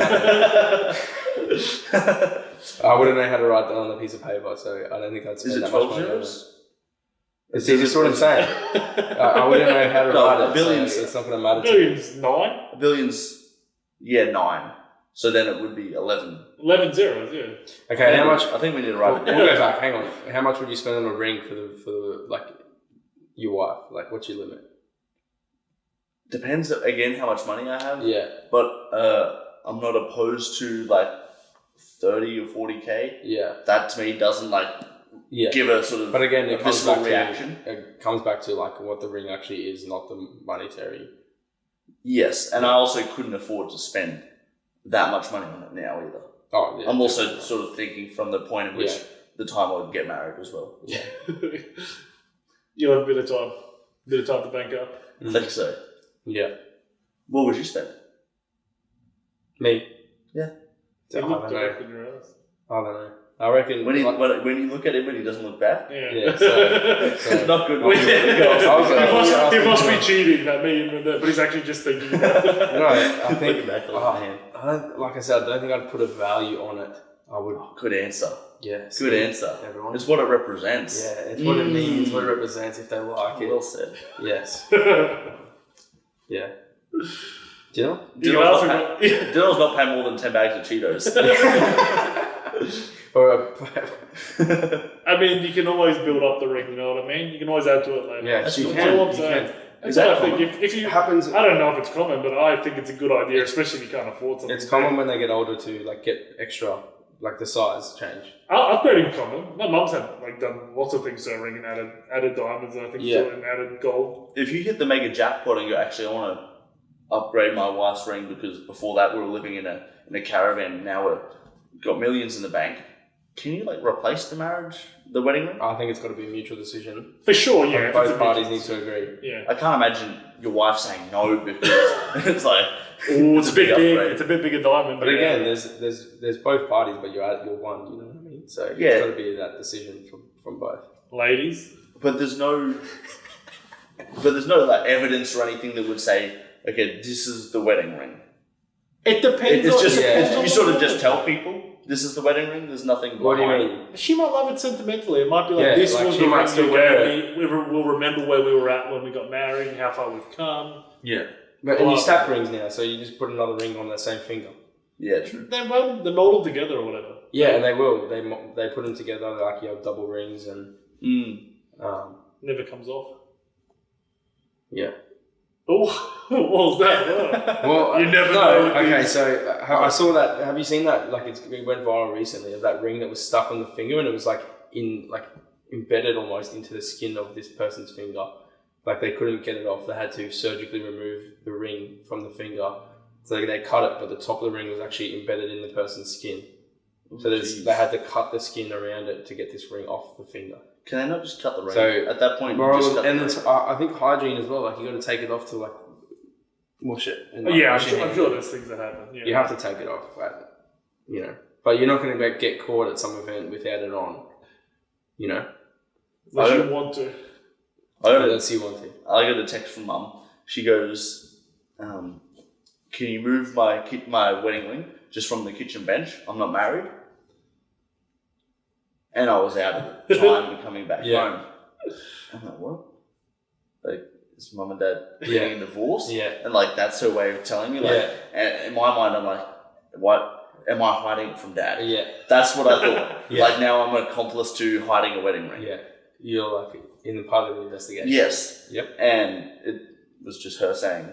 I wouldn't know how to write that on a piece of paper, so I don't think I'd spend that much money. Is it 12 zeros? See, this is what I'm saying. I wouldn't know how to write it, billions, so it's not going to matter to me. Billions, 9? Billions, 9. So then it would be 11. 11 zeros, yeah. Okay, how much? I think we need to write it down. We'll go back, hang on. How much would you spend on a ring for the like, your wife? Like, what's your limit? Depends, again, how much money I have. Yeah. But I'm not opposed to, like, 30 or 40K. Yeah. That, to me, doesn't, like... give a sort of but again, it comes back reaction. It comes back to like what the ring actually is, not the monetary. Yes, and I also couldn't afford to spend that much money on it now either. Oh, yeah. I'm also sort of thinking from the point in which the time I would get married as well. Yeah. You'll have a bit of time to bank up. I think so. Yeah. What would you spend? Me? Yeah. I don't know. I reckon when you look at him and he doesn't look bad. Yeah. So it's not good. He must be cheating at me, but he's actually just thinking about it. No, I think like I said, I don't think I'd put a value on it. I would. Good answer. Yes. Good answer. Everyone. It's what it represents. Yeah, it's what it means, what it represents. If they like it. Well said. Yes. Yeah. Do you know? Dylan's not paying more than 10 bags of Cheetos. I mean, you can always build up the ring, you know what I mean? You can always add to it later. Yeah, that's you all I'm can. saying. That's what I think. If you happens, I don't know if it's common, but I think it's a good idea, especially if you can't afford something. It's common when they get older to like get extra, like the size change. Upgrading common. My mum's had done lots of things to her ring and added diamonds, and I think and added gold. If you hit the mega jackpot and go, actually, I want to upgrade my wife's ring because before that we were living in a caravan, and now we've got millions in the bank. Can you replace the wedding ring? I think it's got to be a mutual decision. For sure, yeah. Both parties need to agree. Yeah. I can't imagine your wife saying no because it's like, it's a bit big. It's a bit bigger diamond. But again, there's both parties, but you're one. You know what I mean? So it's got to be that decision from both ladies. But there's no evidence or anything that would say, okay, this is the wedding ring. It depends. You sort of just tell people. This is the wedding ring. There's nothing. What do you mean? She might love it sentimentally. It might be this was the ring we'll remember where we were at when we got married and how far we've come. Yeah. And you stack rings now, so you just put another ring on that same finger. Yeah, true. They mold them together or whatever. Yeah, and they will. They put them together like you have double rings and never comes off. Yeah. Oh, what was that? Well, you never know. know. Okay, so I saw that. Have you seen that? Like it went viral recently of that ring that was stuck on the finger, and it was like embedded almost into the skin of this person's finger. Like they couldn't get it off. They had to surgically remove the ring from the finger. So they cut it, but the top of the ring was actually embedded in the person's skin. So they had to cut the skin around it to get this ring off the finger. Can they not just cut the ring? So at that point, I think hygiene as well. Like you got to take it off to like wash it. And, like, I'm sure there's things that happen. Yeah. You have to take it off, but you're not going to get caught at some event without it on. Unless you want to. Unless you want to. I got a text from Mum. She goes, "Can you move my wedding ring just from the kitchen bench? I'm not married." And I was out of the time and coming back home. I'm like, what? Like, is Mum and Dad getting a divorce? Yeah. And like, that's her way of telling me. Like, and in my mind, I'm like, what? Am I hiding it from Dad? Yeah. That's what I thought. Like, now I'm an accomplice to hiding a wedding ring. Yeah. You're like in the part of the investigation. Yes. Yep. And it was just her saying,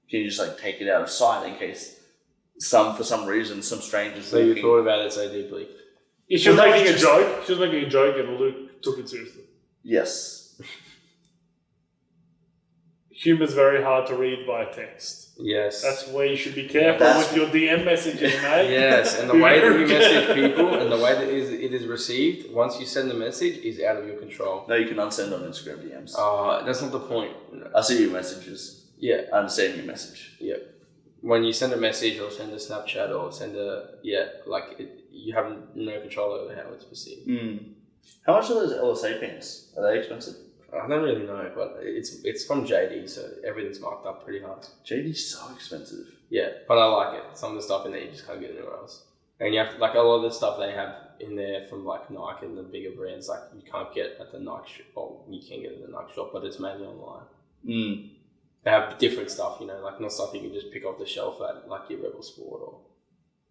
can you just like take it out of sight in case for some reason, some strangers. So you thought about it so deeply. Yeah, she was making a joke. She was making a joke, and Luke took it seriously. Yes. Humor's very hard to read by text. Yes. That's where you should be careful with your DM messages, mate. Yes, and the way that you message people and the way that it is received, once you send the message, is out of your control. No, you can unsend on Instagram DMs. That's not the point. I see your messages. Yeah. I understand your message. Yeah. When you send a message or send a Snapchat or send you have no control over how it's perceived. How much are those LSA pants? Are they expensive? I don't really know, but it's from JD, so everything's marked up pretty hard. JD's so expensive. Yeah, but I like it. Some of the stuff in there you just can't get anywhere else. And you have to, like a lot of the stuff they have in there from like Nike and the bigger brands, like you can't get at the Nike shop. Well, you can get at the Nike shop, but it's mainly online. They have different stuff, like not stuff you can just pick off the shelf at like your Rebel Sport or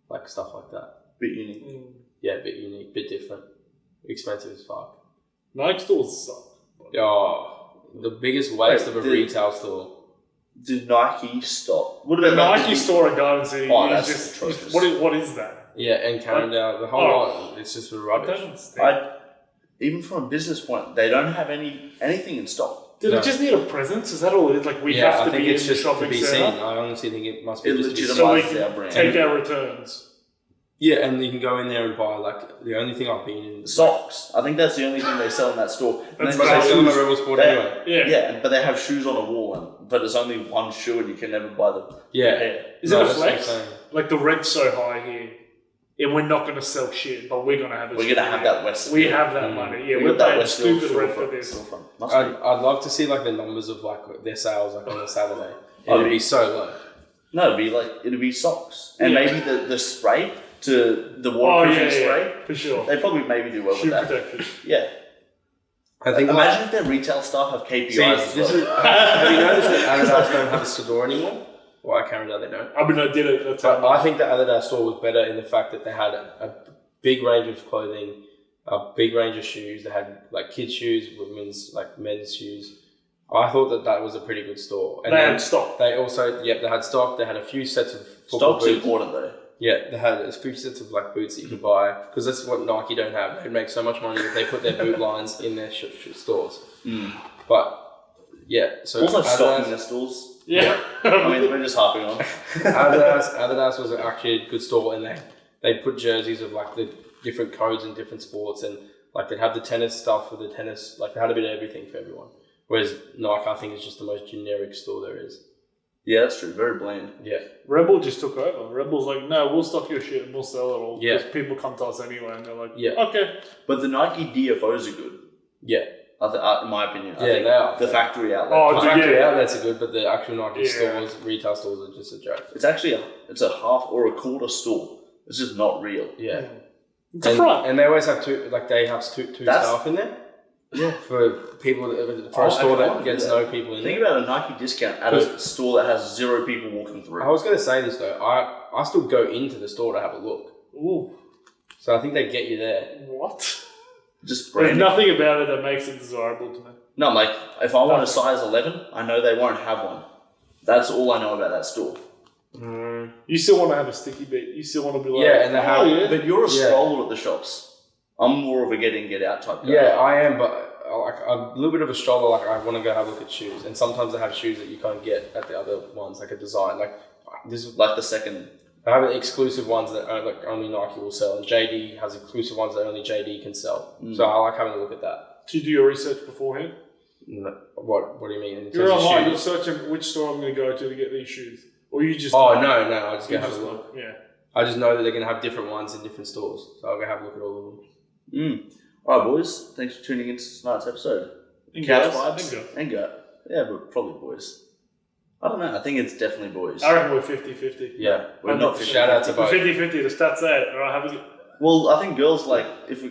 like stuff like that. Bit unique. Yeah, a bit unique, bit different. Expensive as fuck. Nike stores suck. Oh, the biggest waste of a retail store. Did Nike stop? What the Nike store at Garden City that's just atrocious. What is that? Yeah, and Carindale, the whole lot. It's just rubbish. Even from a business point, they don't have anything in stock. Did it just need a presence? Is that all it is? Like we have to be in the shopping center? I honestly think it must be It just to be so we legitimizes can our brand. take our returns. Yeah, and you can go in there and buy like the only thing I've been in Socks. I think that's the only thing they sell in that store. But they sell them at Rebel Sport anyway. Yeah, but they have shoes on a wall, but it's only one shoe, and you can never buy the pair. Is it a flex? Like the rent's so high here, and we're not going to sell shit, but we're going to have it. We're going to have that West. We have that money. Yeah, we're paying stupid rent for this. I'd love to see like the numbers of like their sales like on a Saturday. It'd be so low. No, it'd be socks, and maybe the spray to the waterproofing spray for sure. They probably maybe do well with that. Protection. Yeah. I think imagine if their retail staff have KPIs as well. Have you noticed that Adidas don't have a store anymore? Well, I can't remember they don't. I mean, I did it. But I think the Adidas store was better in the fact that they had a big range of clothing, a big range of shoes. They had like kids' shoes, men's shoes. I thought that was a pretty good store. And they had stock. They also, they had stock. They had a few sets of football Stock's boots. Important though. Yeah, they had a few sets of like boots that you could buy because that's what Nike don't have. They make so much money that they put their boot lines in their stores. But yeah, so also Adidas, stocking their stores. Yeah. I mean, we're just harping on. Adidas was actually a good store, and they put jerseys of like the different codes and different sports, and like they'd have the tennis stuff for the tennis. Like they had a bit of everything for everyone. Whereas Nike, I think, is just the most generic store there is. Yeah, that's true. Very bland. Yeah. Rebel just took over. Rebel's like, no, we'll stock your shit and we'll sell it all. Yeah. Because people come to us anyway, and they're like, okay. But the Nike DFOs are good. Yeah. In my opinion. I think they are. The factory outlet. The factory outlets are good, but the actual Nike stores, retail stores, are just a joke. It's actually it's a half or a quarter store. It's just not real. Yeah. It's a front. And they always have two staff in there. Yeah, for people, for a store that gets no people in. Think about a Nike discount at a store that has 0 people walking through. I was going to say this though. I still go into the store to have a look. Ooh. So I think they get you there. What? Just There's nothing about it that makes it desirable to me. No, like, if I want a size 11, I know they won't have one. That's all I know about that store. You still want to have a sticky bit. You still want to be like, yeah, and they have. But you're a stroller at the shops. I'm more of a get in, get out type guy. Yeah, I am, but like a little bit of a stroller. Like I want to go have a look at shoes, and sometimes they have shoes that you can't get at the other ones, like a design. Like this is Like the second. I have exclusive ones that like only Nike will sell, and JD has exclusive ones that only JD can sell. So I like having a look at that. Do you do your research beforehand? No, what do you mean? In You're terms of online. You're shoes? searching which store I'm going to go to get these shoes, or you just. Oh no! I just go have a look. look. Yeah. I just know that they're going to have different ones in different stores, so I'll go have a look at all of them. All right, boys. Thanks for tuning in to tonight's episode. Couch vibes and go. Yeah, but probably boys. I don't know. I think it's definitely boys. I reckon we're 50-50. Yeah, We're not 100%. Shout out to both. 50-50. The stats say it. All right, have a good. Well, I think girls like if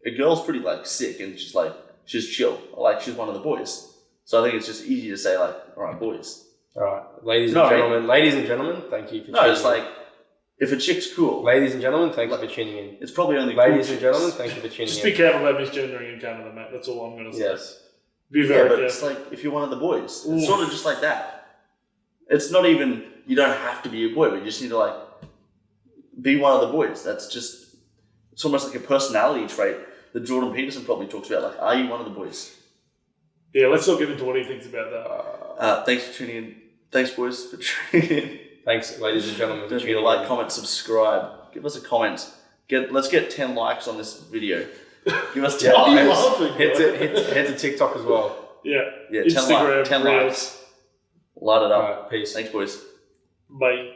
a girl's pretty like sick and she's chill, like she's one of the boys. So I think it's just easy to say like, all right, boys. All right, ladies and gentlemen, thank you for tuning in. No, it's like if a chick's cool. Ladies and gentlemen, thank you for tuning in. It's probably only Ladies cool and gentlemen, thank you for tuning Just in. be careful about misgendering in Canada, Matt. That's all I'm going to say. Yes. Be very but careful. it's like if you're one of the boys, it's sort of just like that. It's not even, you don't have to be a boy, but you just need to like be one of the boys. That's just, it's almost like a personality trait that Jordan Peterson probably talks about. Like, are you one of the boys? Yeah, let's not get into what he thinks about that. Thanks for tuning in. Thanks, boys, for tuning in. Thanks, ladies and gentlemen, for Don't tuning forget in. to like, comment, subscribe. Give us a comment. Let's get 10 likes on this video. Give us 10 Why are you likes. laughing, Head to TikTok as well. Yeah. Yeah, Instagram, 10 Reels. likes. Light it up. All right, peace. Thanks, boys. Bye.